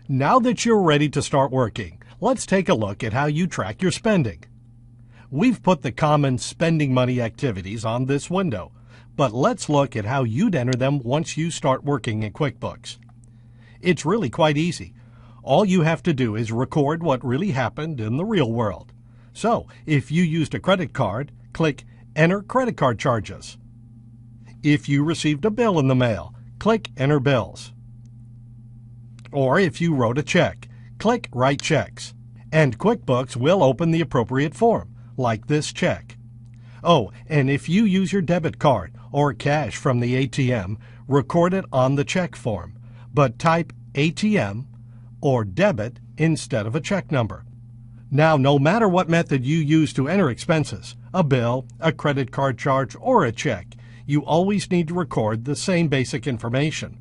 Now that you're ready to start working, let's take a look at how you track your spending. We've put the common spending money activities on this window, but let's look at how you'd enter them once you start working in QuickBooks. It's really quite easy. All you have to do is record what really happened in the real world. So, if you used a credit card, click Enter Credit Card Charges. If you received a bill in the mail, click Enter Bills. Or if you wrote a check, click Write Checks. And QuickBooks will open the appropriate form, like this check. Oh, and if you use your debit card or cash from the ATM, record it on the check form, but type ATM or debit instead of a check number. Now, no matter what method you use to enter expenses, a bill, a credit card charge, or a check, you always need to record the same basic information.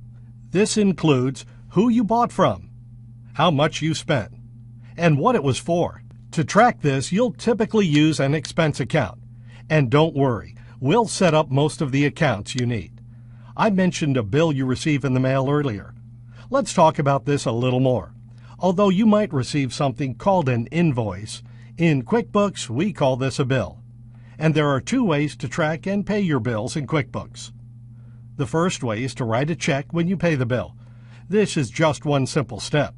This includes who you bought from, how much you spent, and what it was for. To track this, you'll typically use an expense account. And don't worry, we'll set up most of the accounts you need. I mentioned a bill you receive in the mail earlier. Let's talk about this a little more. Although you might receive something called an invoice, in QuickBooks we call this a bill. And there are two ways to track and pay your bills in QuickBooks. The first way is to write a check when you pay the bill. This is just one simple step.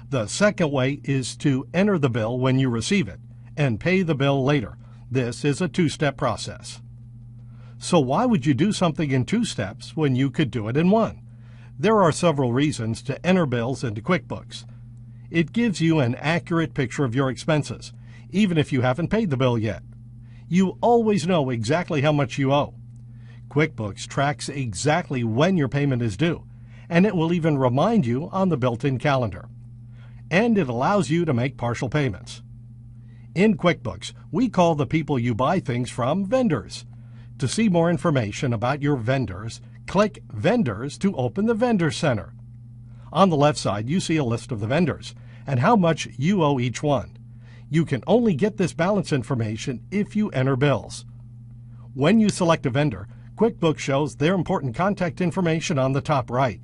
The second way is to enter the bill when you receive it and pay the bill later. This is a two-step process. So why would you do something in two steps when you could do it in one? There are several reasons to enter bills into QuickBooks. It gives you an accurate picture of your expenses, even if you haven't paid the bill yet. You always know exactly how much you owe. QuickBooks tracks exactly when your payment is due, and it will even remind you on the built-in calendar. And it allows you to make partial payments. In QuickBooks, we call the people you buy things from vendors. To see more information about your vendors, click Vendors to open the Vendor Center. On the left side, you see a list of the vendors and how much you owe each one. You can only get this balance information if you enter bills. When you select a vendor, QuickBooks shows their important contact information on the top right.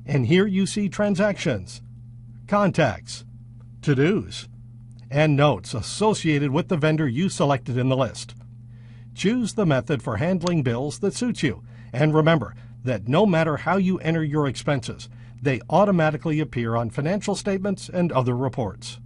And here you see transactions, contacts, to-dos, and notes associated with the vendor you selected in the list. Choose the method for handling bills that suits you, and remember that no matter how you enter your expenses, they automatically appear on financial statements and other reports.